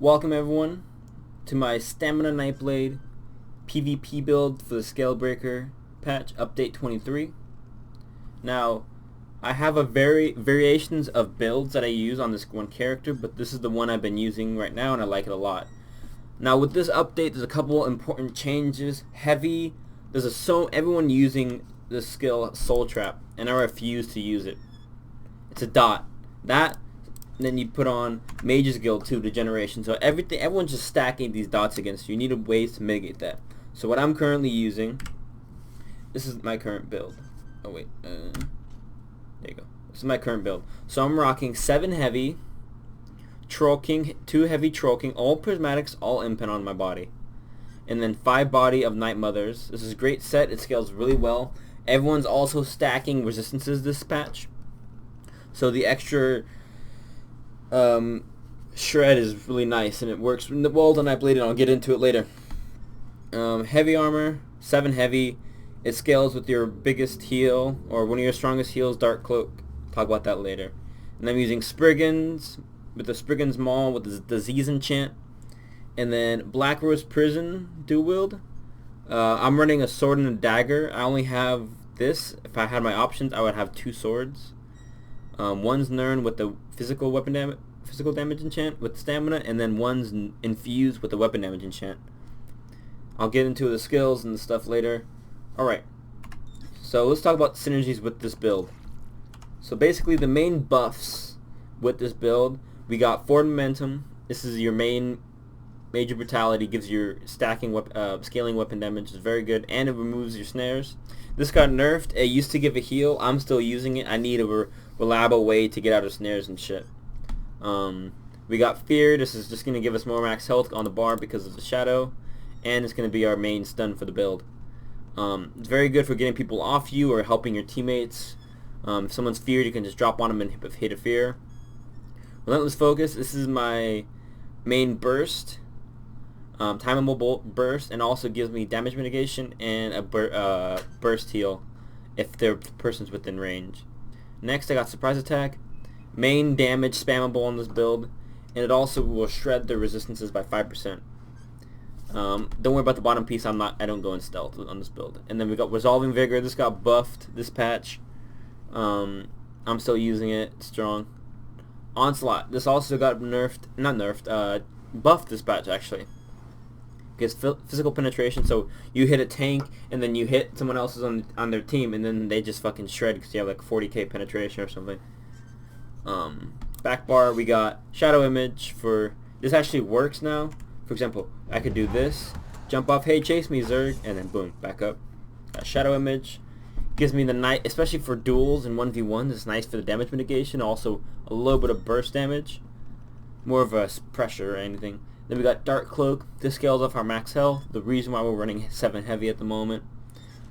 Welcome everyone to my Stamina Nightblade PvP build for the Scalebreaker patch update 23. Now, I have variations of builds that I use on this one character, but this is the one I've been using right now and I like it a lot. Now with this update, there's a couple important changes. Everyone using the skill Soul Trap, and I refuse to use it. It's a dot. Then you put on Mage's Guild 2 Degeneration. So everyone's just stacking these dots against you. You need ways to mitigate that. So what I'm currently using, this is my current build. Oh wait, there you go. This is my current build. So I'm rocking 7 heavy, Troll King, 2 heavy Troll King, all prismatics, all impen on my body. And then 5 body of Night Mothers. This is a great set. It scales really well. Everyone's also stacking resistances this patch. So the extra shred is really nice and it works well on Nightblade, and I'll get into it later. Heavy armor, 7 heavy. It scales with your biggest heal or one of your strongest heals, Dark Cloak. Talk about that later. And I'm using Spriggans with the Spriggans Maul with the Disease enchant. And then Black Rose Prison dual wield. I'm running a sword and a dagger. I only have this. If I had my options, I would have 2 swords. One's Nern with the physical damage enchant with stamina, and then one's infused with the weapon damage enchant. I'll get into the skills and the stuff later. Alright, so let's talk about synergies with this build. So basically the main buffs with this build, we got Forward Momentum. This is your main Major Brutality, gives your scaling weapon damage, is very good, and it removes your snares. This got nerfed. It used to give a heal. I'm still using it. I need a reliable way to get out of snares and shit. We got Fear. This is just going to give us more max health on the bar because of the shadow, and it's going to be our main stun for the build. It's very good for getting people off you or helping your teammates. If someone's feared, you can just drop on them and hit a fear. Relentless Focus. This is my main burst. Timeable burst, and also gives me damage mitigation and a burst heal if the person's within range. Next I got Surprise Attack, main damage spammable on this build, and it also will shred the resistances by 5%. Don't worry about the bottom piece. I don't go in stealth on this build. And then we got Resolving Vigor. This got buffed this patch. I'm still using it. It's strong. Onslaught. This also got buffed this patch actually. Gets physical penetration, so you hit a tank and then you hit someone else's on their team, and then they just fucking shred because you have like 40k penetration or something. Back bar, we got Shadow Image. For this actually works now. For example, I could do this, jump off, hey chase me Zerg, and then boom, back up. Got Shadow Image, gives me the night, especially for duels and 1v1. It's nice for the damage mitigation. Also a little bit of burst damage, more of a pressure or anything. Then we got Dark Cloak. This scales off our max health, the reason why we're running 7 heavy at the moment,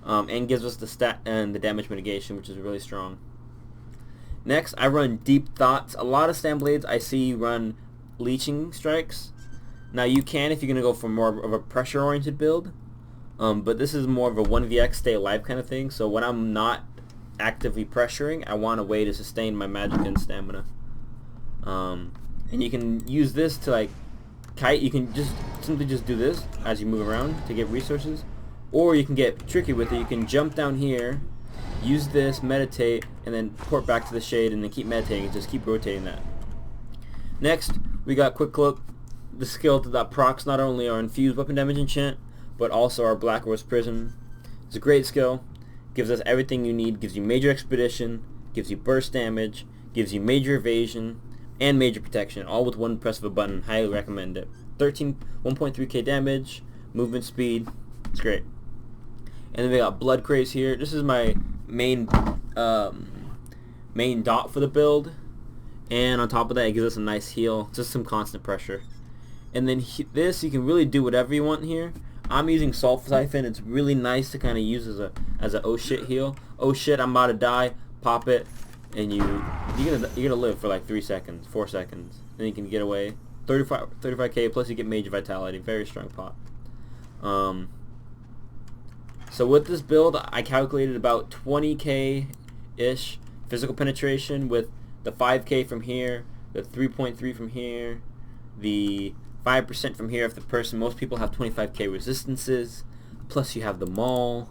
and gives us the stat and the damage mitigation, which is really strong. Next, I run Deep Thoughts. A lot of Stamblades I see run Leeching Strikes. Now you can if you're going to go for more of a pressure-oriented build, but this is more of a 1vx stay alive kind of thing, so when I'm not actively pressuring, I want a way to sustain my magic and stamina. And you can use this to like kite. You can simply do this as you move around to get resources, or you can get tricky with it. You can jump down here, use this, meditate, and then port back to the shade, and then keep meditating and just keep rotating that. Next, we got Quick Cloak, the skill that procs not only our infused weapon damage enchant, but also our Black Rose Prism. It's a great skill, gives us everything you need, gives you major expedition, gives you burst damage, gives you major evasion, and major protection, all with one press of a button. Highly recommend it. 1.3k damage, movement speed. It's great. And then we got Blood Craze here. This is my main dot for the build, and on top of that, it gives us a nice heal, just some constant pressure. And then this, you can really do whatever you want here. I'm using Salt Siphon. It's really nice to kind of use as a oh shit heal. Oh shit, I'm about to die. Pop it. And you're gonna live for like 3 seconds, 4 seconds, then you can get away. 35k plus you get Major Vitality, very strong pop. So with this build, I calculated about 20k ish physical penetration with the 5k from here, the 3.3 from here, the 5% from here if the person, most people have 25k resistances, plus you have the maul.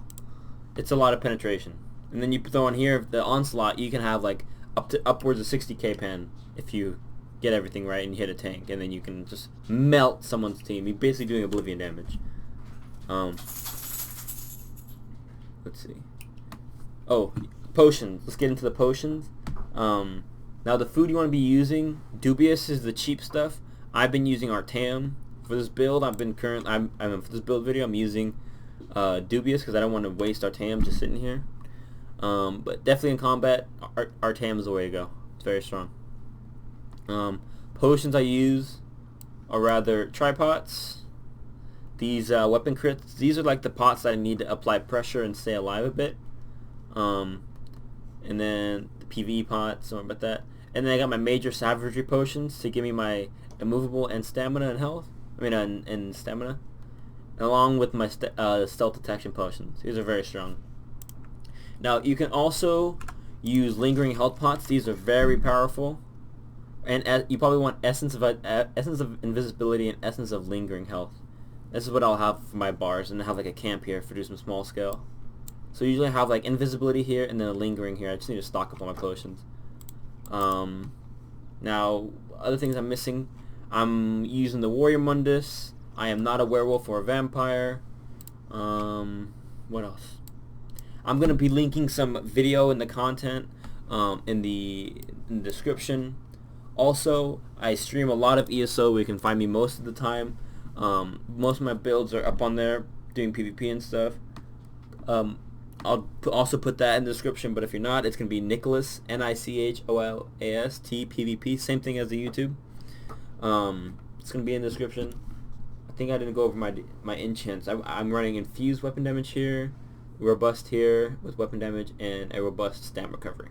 It's a lot of penetration. And then you throw on here the onslaught, you can have like upwards of 60k pen if you get everything right and you hit a tank, and then you can just melt someone's team. You're basically doing oblivion damage. Let's see. Oh, potions. Let's get into the potions. Now the food you want to be using, dubious is the cheap stuff. I've been using our thaum for this build. For this build video I'm using dubious because I don't want to waste our thaum just sitting here. But definitely in combat, our thaum is the way to go. It's very strong. Potions I use are rather tripots. These weapon crits, these are like the pots that I need to apply pressure and stay alive a bit. And then the PvE pot, something about that. And then I got my major savagery potions to give me my immovable and stamina and health. And stamina. Along with my stealth detection potions. These are very strong. Now you can also use lingering health pots. These are very powerful. And you probably want essence of invisibility and essence of lingering health. This is what I'll have for my bars, and I have like a camp here for do some small scale. So usually I have like invisibility here and then a lingering here. I just need to stock up on my potions. Now other things I'm missing, I'm using the warrior mundus. I am not a werewolf or a vampire. What else? I'm gonna be linking some video in the content in the description. Also, I stream a lot of ESO where you can find me most of the time. Most of my builds are up on there doing PvP and stuff. I'll also put that in the description, but if you're not, it's going to be Nicholas, Nicholas PvP, same thing as the YouTube. It's going to be in the description. I think I didn't go over my enchants. I'm running infused weapon damage here, robust here with weapon damage, and a robust stam recovery.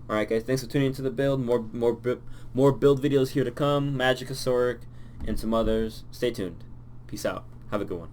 Alright guys, thanks for tuning into the build. More build videos here to come, Magic Historic, and some others. Stay tuned. Peace out. Have a good one.